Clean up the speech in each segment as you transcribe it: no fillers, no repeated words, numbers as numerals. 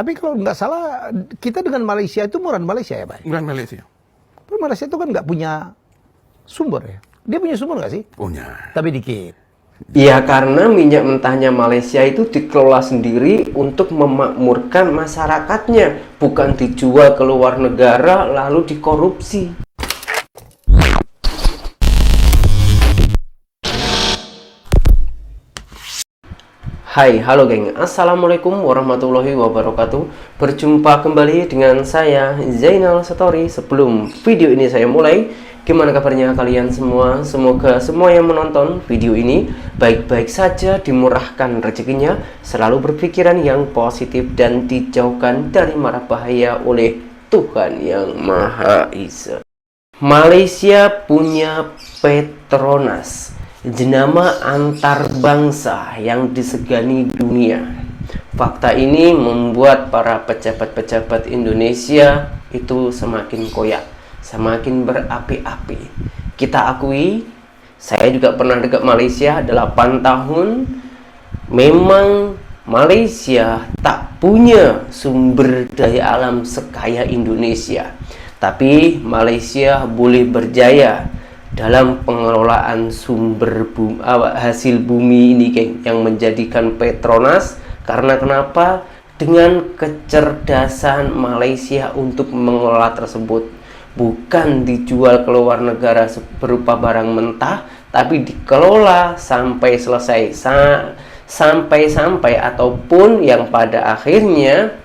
Tapi kalau nggak salah, kita dengan Malaysia itu murah Malaysia ya, Pak? Bukan Malaysia. Tapi Malaysia itu kan nggak punya sumber ya? Dia punya sumber nggak sih? Punya. Tapi dikit. Ya karena minyak mentahnya Malaysia itu dikelola sendiri untuk memakmurkan masyarakatnya, bukan dijual ke luar negara lalu dikorupsi. Hai, halo geng, assalamualaikum warahmatullahi wabarakatuh. Berjumpa kembali dengan saya Zainal Satori. Sebelum video ini saya mulai, gimana kabarnya kalian semua? Semoga semua yang menonton video ini baik-baik saja, dimurahkan rezekinya, selalu berpikiran yang positif dan dijauhkan dari mara bahaya oleh Tuhan Yang Maha Esa. Malaysia punya Petronas, jenama antar bangsa yang disegani dunia. Fakta ini membuat para pejabat-pejabat Indonesia itu semakin koyak, semakin berapi-api. Kita akui, saya juga pernah dekat Malaysia 8 tahun. Memang Malaysia tak punya sumber daya alam sekaya Indonesia, tapi Malaysia boleh berjaya dalam pengelolaan sumber hasil bumi ini, geng, yang menjadikan Petronas. Karena kenapa? Dengan kecerdasan Malaysia untuk mengelola tersebut, bukan dijual ke luar negara berupa barang mentah, tapi dikelola sampai selesai, sampai ataupun yang pada akhirnya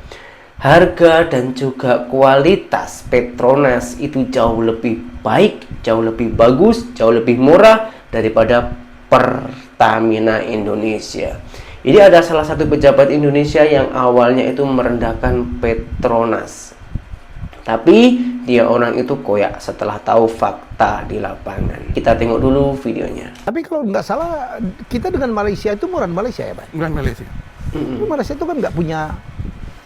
harga dan juga kualitas Petronas itu jauh lebih baik, jauh lebih bagus, jauh lebih murah daripada Pertamina Indonesia. Ini ada salah satu pejabat Indonesia yang awalnya itu merendahkan Petronas, tapi dia orang itu koyak setelah tahu fakta di lapangan. Kita tengok dulu videonya. Tapi kalau nggak salah, kita dengan Malaysia itu murah Malaysia ya, Pak? Bukan Malaysia. Tapi Malaysia itu kan nggak punya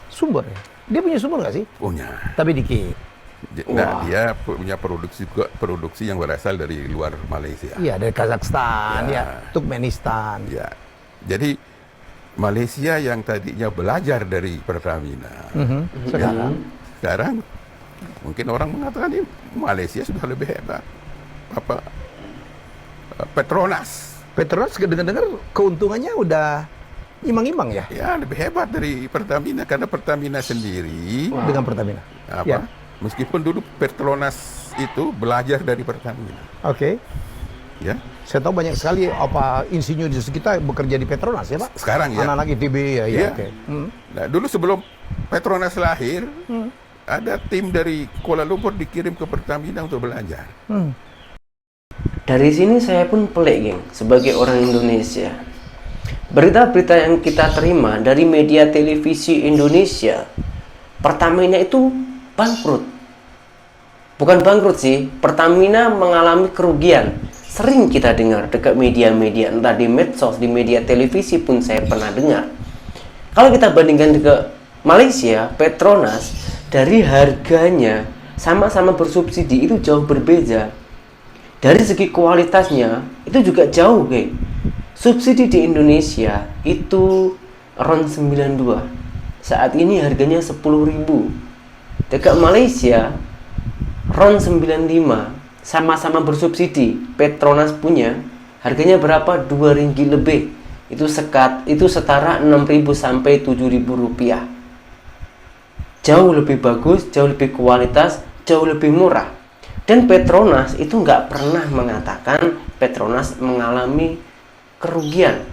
sumber ya? Dia punya sumber nggak sih? Punya. Tapi dikit. Nah, dia punya produksi yang berasal dari luar Malaysia. Iya, dari Kazakhstan, Ya. ya, Turkmenistan. Ya. Jadi Malaysia yang tadinya belajar dari Pertamina, sekarang mungkin orang mengatakan ini Malaysia sudah lebih hebat. Petronas. Petronas dengar-dengar keuntungannya udah imang-imang ya? Ya, lebih hebat dari Pertamina karena Pertamina sendiri Dengan Pertamina. Ya. meskipun dulu Petronas itu belajar dari Pertamina. Oke. Ya. Saya tahu banyak sekali insinyur di kita bekerja di Petronas ya, Pak? Sekarang ya. Anak-anak ITB ya. Iya. Oke. Nah, dulu sebelum Petronas lahir, ada tim dari Kuala Lumpur dikirim ke Pertamina untuk belajar. Dari sini saya pun pelik, geng, sebagai orang Indonesia. Berita-berita yang kita terima dari media televisi Indonesia, Pertamina itu bangkrut. Bukan bangkrut sih, Pertamina mengalami kerugian. Sering kita dengar dekat media-media, entah di medsos, di media televisi pun saya pernah dengar. Kalau kita bandingkan dengan Malaysia, Petronas, dari harganya sama-sama bersubsidi itu jauh berbeda. Dari segi kualitasnya itu juga jauh, geng. Subsidi di Indonesia itu RON 92. Saat ini harganya 10.000. Dekat Malaysia RON 95, sama-sama bersubsidi. Petronas punya harganya berapa? 2 ringgit lebih. Itu setara 6.000 sampai 7.000 rupiah. Jauh lebih bagus, jauh lebih kualitas, jauh lebih murah. Dan Petronas itu nggak pernah mengatakan Petronas mengalami kerugian,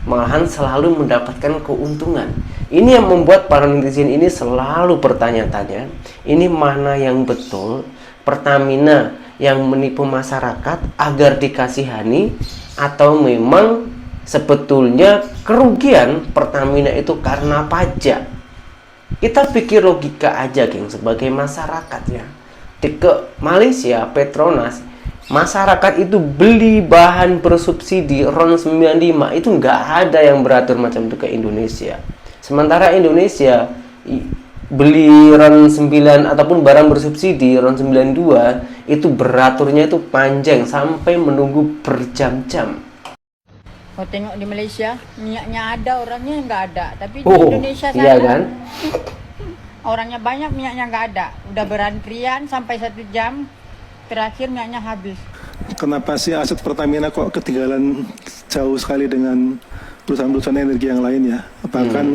malahan selalu mendapatkan keuntungan. Ini yang membuat para netizen ini selalu bertanya-tanya, ini mana yang betul? Pertamina yang menipu masyarakat agar dikasihani, atau memang sebetulnya kerugian Pertamina itu karena pajak? Kita pikir logika aja, geng, sebagai masyarakat ya. Ke Malaysia, Petronas, masyarakat itu beli bahan bersubsidi RON 95 itu nggak ada yang beratur macam itu ke Indonesia. Sementara Indonesia beli RON 9 ataupun barang bersubsidi RON 92 itu beraturnya itu panjang sampai menunggu berjam-jam. Kau tengok di Malaysia, minyaknya ada, orangnya nggak ada. Tapi di Oh, Indonesia sana, iya kan? orangnya banyak, minyaknya nggak ada. Udah berantrian sampai 1 jam, terakhir minyaknya habis. Kenapa sih aset Pertamina kok ketinggalan jauh sekali dengan perusahaan-perusahaan energi yang lain ya? Bahkan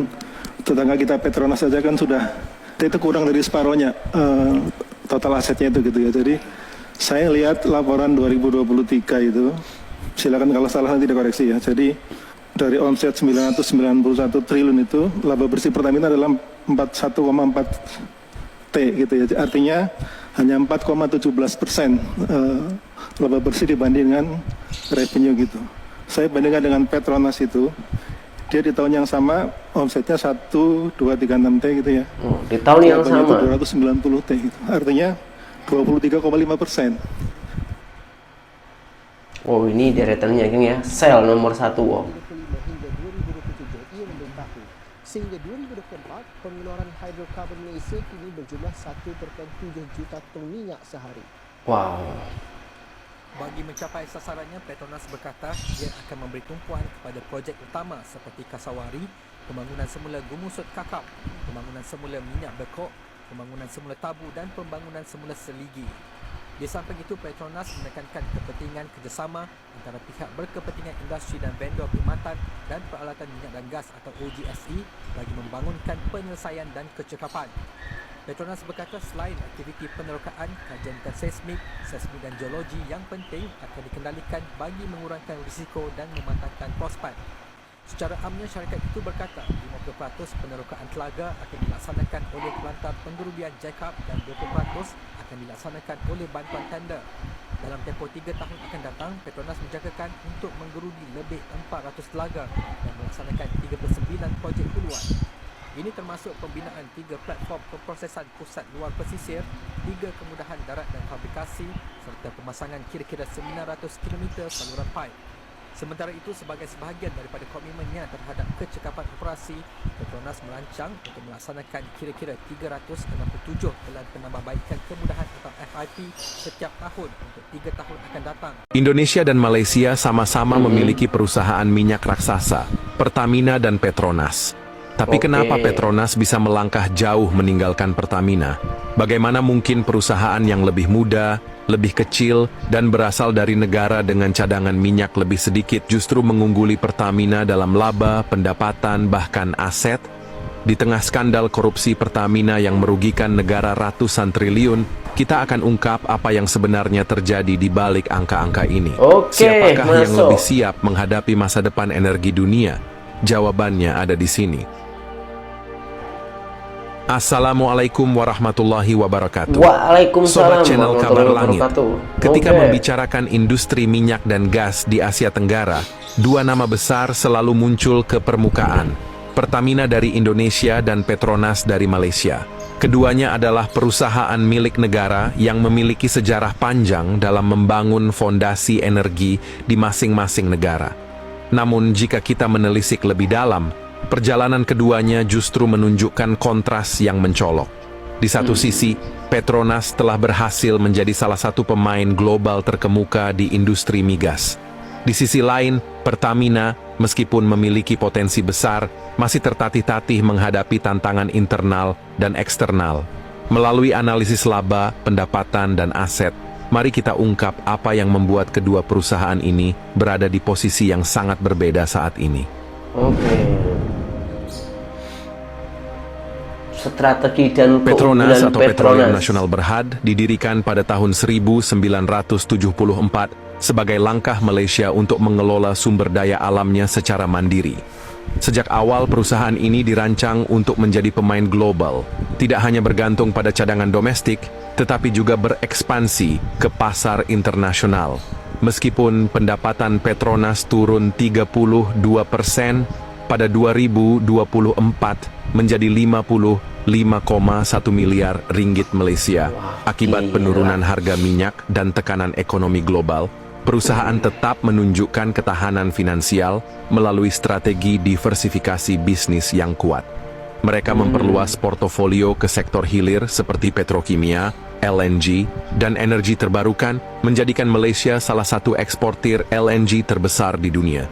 tetangga kita Petronas saja kan sudah, itu kurang dari separohnya total asetnya itu gitu ya. Jadi saya lihat laporan 2023 itu, silakan kalau salah nanti dikoreksi ya. Jadi dari omset 991 triliun itu, laba bersih Pertamina adalah 41,4 T gitu ya. Artinya hanya 4,17% laba bersih dibanding dengan revenue gitu. Saya bandingkan dengan Petronas itu, dia di tahun yang sama omsetnya 1,236 T gitu ya. Di tahun yang sama. 290 T gitu. Artinya 23,5%. Oh, ini deretannya geng ya. Shell nomor 1. Oh. Hingga 2027 ia memberitahu sehingga 2024 pengeluaran hidrokarbon Malaysia kini berjumlah 1,7 juta ton minyak sehari. Wow. Bagi mencapai sasarannya, Petronas berkata ia akan memberi tumpuan kepada projek utama seperti Kasawari, pembangunan semula Gumusut Kakap, pembangunan semula minyak Bekok, pembangunan semula Tabu dan pembangunan semula Seligi. Di samping itu, Petronas menekankan kepentingan kerjasama antara pihak berkepentingan industri dan vendor perkhidmatan dan peralatan minyak dan gas atau OGSE bagi membangunkan penyelesaian dan kecekapan. Petronas berkata selain aktiviti penerokaan, kajian seismik dan geologi yang penting akan dikendalikan bagi mengurangkan risiko dan mematangkan prospek. Secara amnya, syarikat itu berkata 50% penerokaan telaga akan dilaksanakan oleh pelantar pengerubian jackup dan 20% akan dilaksanakan oleh bantuan tender. Dalam tempoh 3 tahun akan datang, Petronas menjangkakan untuk menggerudi lebih 400 telaga dan melaksanakan 39 projek huluan. Ini termasuk pembinaan 3 platform pemprosesan pusat luar pesisir, 3 kemudahan darat dan fabrikasi serta pemasangan kira-kira 900 km saluran pipe. Sementara itu, sebagai sebahagian daripada komitmennya terhadap kecekapan operasi, Petronas merancang untuk melaksanakan kira-kira 367 pelan penambahbaikan kemudahan atau FIP setiap tahun untuk 3 tahun akan datang. Indonesia dan Malaysia sama-sama memiliki perusahaan minyak raksasa, Pertamina dan Petronas. Tapi kenapa Petronas bisa melangkah jauh meninggalkan Pertamina? Bagaimana mungkin perusahaan yang lebih muda, lebih kecil, dan berasal dari negara dengan cadangan minyak lebih sedikit justru mengungguli Pertamina dalam laba, pendapatan, bahkan aset? Di tengah skandal korupsi Pertamina yang merugikan negara ratusan triliun, kita akan ungkap apa yang sebenarnya terjadi di balik angka-angka ini. Siapakah yang lebih siap menghadapi masa depan energi dunia? Jawabannya ada di sini. Assalamualaikum warahmatullahi wabarakatuh. Waalaikumsalam Sobat channel Kabar Langit. Ketika Oke. membicarakan industri minyak dan gas di Asia Tenggara, 2 nama besar selalu muncul ke permukaan. Pertamina dari Indonesia dan Petronas dari Malaysia. Keduanya adalah perusahaan milik negara yang memiliki sejarah panjang dalam membangun fondasi energi di masing-masing negara. Namun jika kita menelisik lebih dalam, perjalanan keduanya justru menunjukkan kontras yang mencolok. Di satu sisi, Petronas telah berhasil menjadi salah satu pemain global terkemuka di industri migas. Di sisi lain, Pertamina, meskipun memiliki potensi besar, masih tertatih-tatih menghadapi tantangan internal dan eksternal. Melalui analisis laba, pendapatan, dan aset, mari kita ungkap apa yang membuat kedua perusahaan ini berada di posisi yang sangat berbeda saat ini. Strategi dan Petronas atau Petroleum Petronas. Nasional Berhad didirikan pada tahun 1974 sebagai langkah Malaysia untuk mengelola sumber daya alamnya secara mandiri. Sejak awal perusahaan ini dirancang untuk menjadi pemain global, tidak hanya bergantung pada cadangan domestik, tetapi juga berekspansi ke pasar internasional. Meskipun pendapatan Petronas turun 32% pada 2024 menjadi 55,1 miliar ringgit Malaysia akibat penurunan harga minyak dan tekanan ekonomi global, perusahaan tetap menunjukkan ketahanan finansial melalui strategi diversifikasi bisnis yang kuat. Mereka memperluas portofolio ke sektor hilir seperti petrokimia, LNG, dan energi terbarukan, menjadikan Malaysia salah satu eksportir LNG terbesar di dunia.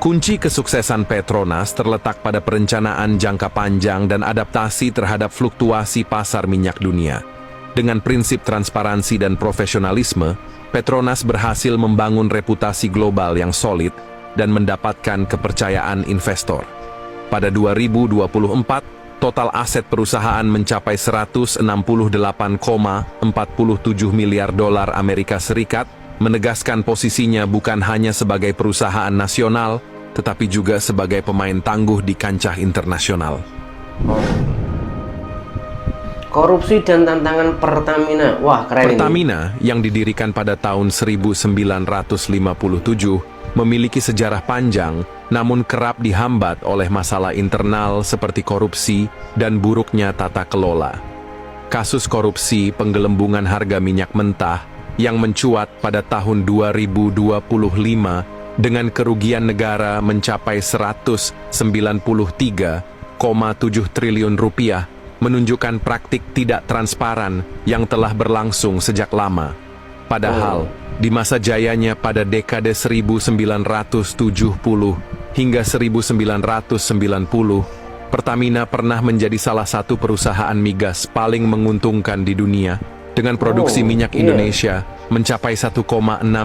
Kunci kesuksesan Petronas terletak pada perencanaan jangka panjang dan adaptasi terhadap fluktuasi pasar minyak dunia. Dengan prinsip transparansi dan profesionalisme, Petronas berhasil membangun reputasi global yang solid dan mendapatkan kepercayaan investor. Pada 2024, total aset perusahaan mencapai 168,47 miliar dolar Amerika Serikat, menegaskan posisinya bukan hanya sebagai perusahaan nasional, tetapi juga sebagai pemain tangguh di kancah internasional. Korupsi dan tantangan Pertamina. Wah, keren. Pertamina yang didirikan pada tahun 1957 memiliki sejarah panjang, namun kerap dihambat oleh masalah internal seperti korupsi dan buruknya tata kelola. Kasus korupsi penggelembungan harga minyak mentah yang mencuat pada tahun 2025 dengan kerugian negara mencapai 193,7 triliun rupiah menunjukkan praktik tidak transparan yang telah berlangsung sejak lama. Padahal, di masa jayanya pada dekade 1970 hingga 1990, Pertamina pernah menjadi salah satu perusahaan migas paling menguntungkan di dunia dengan produksi minyak Indonesia mencapai 1,6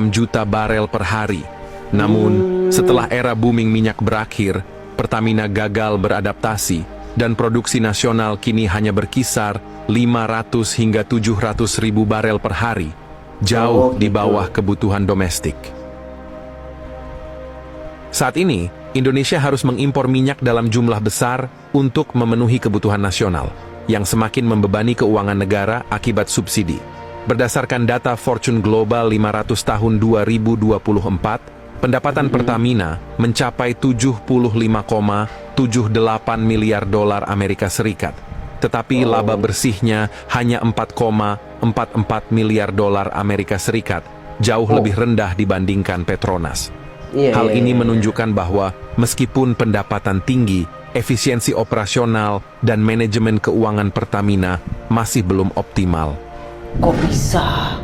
juta barel per hari. Namun, setelah era booming minyak berakhir, Pertamina gagal beradaptasi dan produksi nasional kini hanya berkisar 500 hingga 700 ribu barel per hari, jauh di bawah kebutuhan domestik. Saat ini, Indonesia harus mengimpor minyak dalam jumlah besar untuk memenuhi kebutuhan nasional, yang semakin membebani keuangan negara akibat subsidi. Berdasarkan data Fortune Global 500 tahun 2024, pendapatan Pertamina mencapai 75,78 miliar dolar Amerika Serikat, tetapi laba bersihnya hanya 4,44 miliar dolar Amerika Serikat, jauh lebih rendah dibandingkan Petronas. Hal ini menunjukkan bahwa meskipun pendapatan tinggi, efisiensi operasional dan manajemen keuangan Pertamina masih belum optimal. Kok bisa?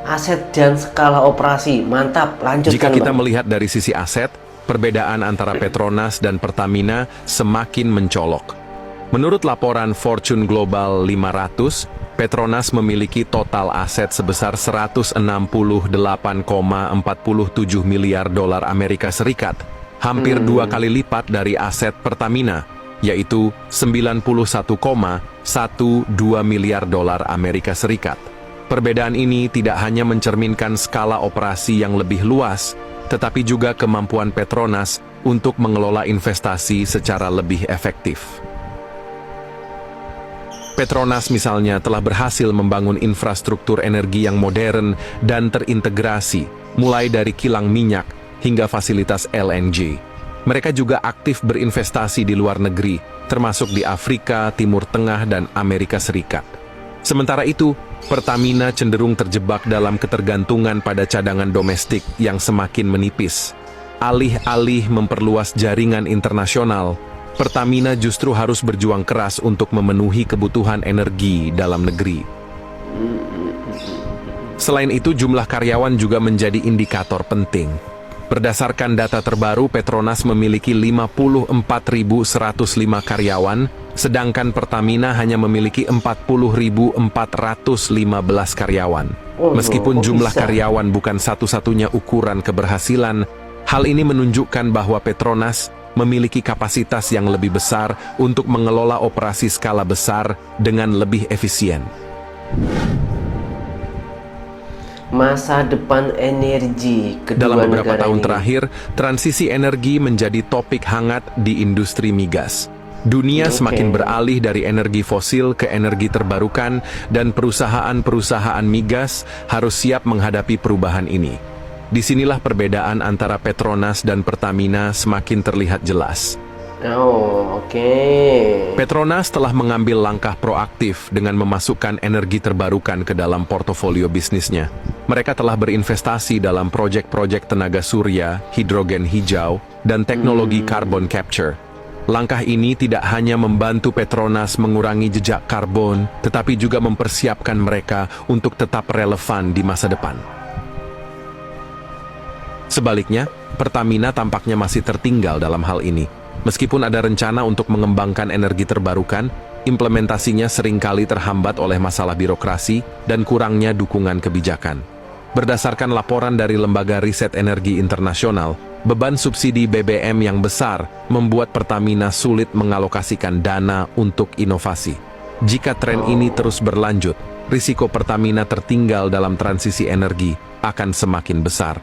Aset dan skala operasi, mantap, lanjutkan. Jika kita melihat dari sisi aset, perbedaan antara Petronas dan Pertamina semakin mencolok. Menurut laporan Fortune Global 500, Petronas memiliki total aset sebesar 168,47 miliar dolar Amerika Serikat, hampir 2 kali lipat dari aset Pertamina, yaitu 91,12 miliar dolar Amerika Serikat. Perbedaan ini tidak hanya mencerminkan skala operasi yang lebih luas, tetapi juga kemampuan Petronas untuk mengelola investasi secara lebih efektif. Petronas misalnya telah berhasil membangun infrastruktur energi yang modern dan terintegrasi, mulai dari kilang minyak hingga fasilitas LNG. Mereka juga aktif berinvestasi di luar negeri, termasuk di Afrika, Timur Tengah, dan Amerika Serikat. Sementara itu, Pertamina cenderung terjebak dalam ketergantungan pada cadangan domestik yang semakin menipis. Alih-alih memperluas jaringan internasional, Pertamina justru harus berjuang keras untuk memenuhi kebutuhan energi dalam negeri. Selain itu, jumlah karyawan juga menjadi indikator penting. Berdasarkan data terbaru, Petronas memiliki 54.105 karyawan, sedangkan Pertamina hanya memiliki 40.415 karyawan. Meskipun jumlah karyawan bukan satu-satunya ukuran keberhasilan, hal ini menunjukkan bahwa Petronas memiliki kapasitas yang lebih besar untuk mengelola operasi skala besar dengan lebih efisien. Masa depan energi kedua dalam beberapa negara tahun ini. terakhir, transisi energi menjadi topik hangat di industri migas. Dunia semakin beralih dari energi fosil ke energi terbarukan, dan perusahaan-perusahaan migas harus siap menghadapi perubahan ini. Disinilah perbedaan antara Petronas dan Pertamina semakin terlihat jelas. Petronas telah mengambil langkah proaktif dengan memasukkan energi terbarukan ke dalam portofolio bisnisnya. Mereka telah berinvestasi dalam proyek-proyek tenaga surya, hidrogen hijau, dan teknologi carbon capture. Langkah ini tidak hanya membantu Petronas mengurangi jejak karbon, tetapi juga mempersiapkan mereka untuk tetap relevan di masa depan. Sebaliknya, Pertamina tampaknya masih tertinggal dalam hal ini. Meskipun ada rencana untuk mengembangkan energi terbarukan, implementasinya seringkali terhambat oleh masalah birokrasi dan kurangnya dukungan kebijakan. Berdasarkan laporan dari Lembaga Riset Energi Internasional, beban subsidi BBM yang besar membuat Pertamina sulit mengalokasikan dana untuk inovasi. Jika tren ini terus berlanjut, risiko Pertamina tertinggal dalam transisi energi akan semakin besar.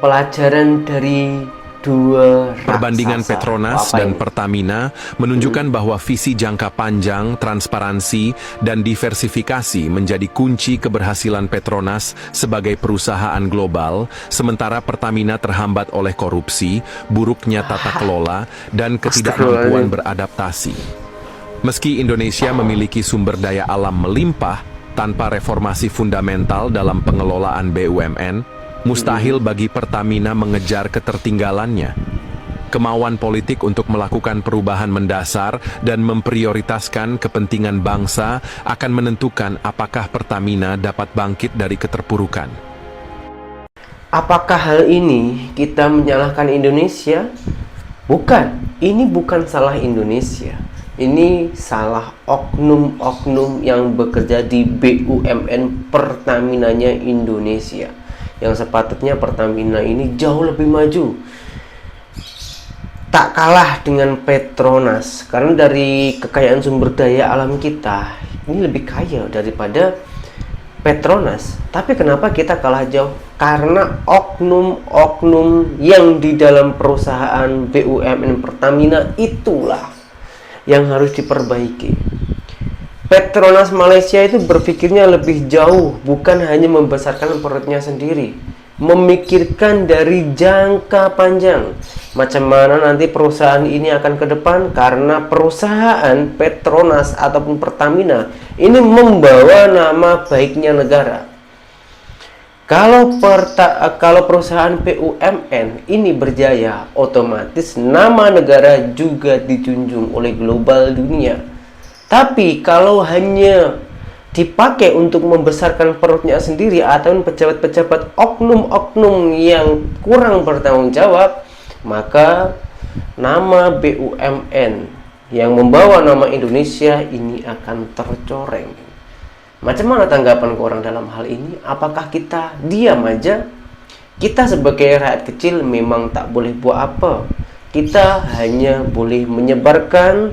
Pelajaran dari dua Perbandingan raksasa. Petronas Apa dan ini? Pertamina menunjukkan bahwa visi jangka panjang, transparansi, dan diversifikasi menjadi kunci keberhasilan Petronas sebagai perusahaan global, sementara Pertamina terhambat oleh korupsi, buruknya tata kelola, dan ketidakmampuan beradaptasi. Meski Indonesia memiliki sumber daya alam melimpah, tanpa reformasi fundamental dalam pengelolaan BUMN, mustahil bagi Pertamina mengejar ketertinggalannya. Kemauan politik untuk melakukan perubahan mendasar dan memprioritaskan kepentingan bangsa akan menentukan apakah Pertamina dapat bangkit dari keterpurukan. Apakah hal ini kita menyalahkan Indonesia? Bukan, ini bukan salah Indonesia. Ini salah oknum-oknum yang bekerja di BUMN Pertaminanya Indonesia. Yang sepatutnya Pertamina ini jauh lebih maju, tak kalah dengan Petronas, karena dari kekayaan sumber daya alam kita ini lebih kaya daripada Petronas. Tapi kenapa kita kalah jauh? Karena oknum-oknum yang di dalam perusahaan BUMN Pertamina itulah yang harus diperbaiki. Petronas Malaysia itu berpikirnya lebih jauh, bukan hanya membesarkan perutnya sendiri, memikirkan dari jangka panjang. Macam mana nanti perusahaan ini akan ke depan, karena perusahaan Petronas ataupun Pertamina ini membawa nama baiknya negara. Kalau perusahaan BUMN ini berjaya, otomatis nama negara juga dijunjung oleh global dunia. Tapi kalau hanya dipakai untuk membesarkan perutnya sendiri atau pejabat-pejabat oknum-oknum yang kurang bertanggung jawab, maka nama BUMN yang membawa nama Indonesia ini akan tercoreng. Macam mana tanggapan korang dalam hal ini? Apakah kita diam aja? Kita sebagai rakyat kecil memang tak boleh buat apa. Kita hanya boleh menyebarkan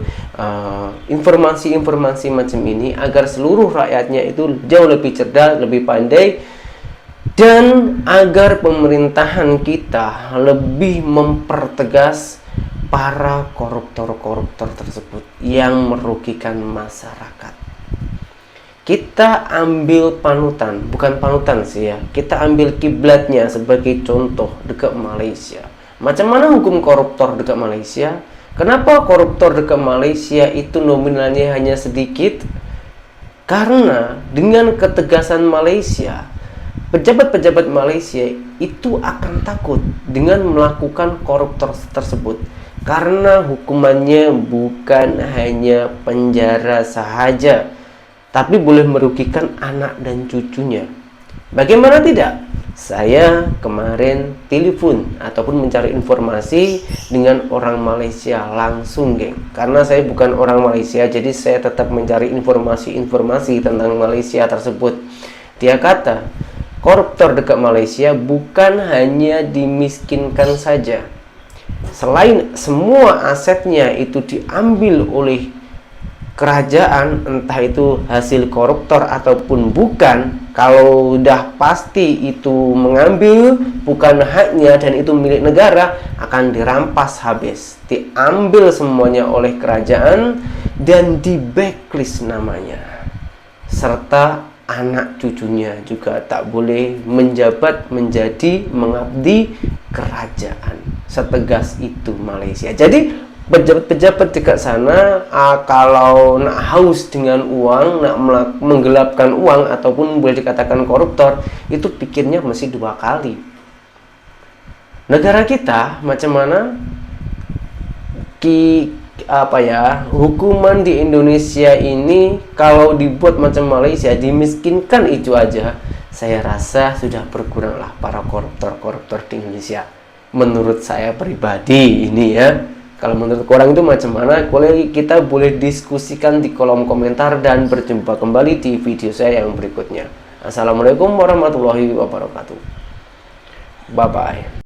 informasi-informasi macam ini agar seluruh rakyatnya itu jauh lebih cerdas, lebih pandai, dan agar pemerintahan kita lebih mempertegas para koruptor-koruptor tersebut yang merugikan masyarakat. Kita ambil panutan, bukan panutan sih ya, kita ambil kiblatnya sebagai contoh dekat Malaysia. Macam mana hukum koruptor dekat Malaysia? Kenapa koruptor dekat Malaysia itu nominalnya hanya sedikit? Karena dengan ketegasan Malaysia, pejabat-pejabat Malaysia itu akan takut dengan melakukan koruptor tersebut, karena hukumannya bukan hanya penjara sahaja, tapi boleh merugikan anak dan cucunya. Bagaimana tidak? Saya kemarin telepon ataupun mencari informasi dengan orang Malaysia langsung, geng. Karena saya bukan orang Malaysia, jadi saya tetap mencari informasi-informasi tentang Malaysia tersebut. Dia kata, koruptor dekat Malaysia bukan hanya dimiskinkan saja. Selain semua asetnya itu diambil oleh kerajaan, entah itu hasil koruptor ataupun bukan, kalau udah pasti itu mengambil bukan haknya dan itu milik negara, akan dirampas habis, diambil semuanya oleh kerajaan dan di blacklist namanya, serta anak cucunya juga tak boleh menjabat menjadi mengabdi kerajaan. Setegas itu Malaysia. Jadi pejabat-pejabat dekat sana kalau nak haus dengan uang, nak menggelapkan uang ataupun boleh dikatakan koruptor, itu pikirnya mesti dua kali. Negara kita macam mana? Hukuman di Indonesia ini kalau dibuat macam Malaysia, dimiskinkan itu aja, saya rasa sudah berkuranglah para koruptor-koruptor di Indonesia. Menurut saya pribadi ini ya. Kalau menurut orang itu macam mana? Kita boleh diskusikan di kolom komentar dan berjumpa kembali di video saya yang berikutnya. Assalamualaikum warahmatullahi wabarakatuh. Bye-bye.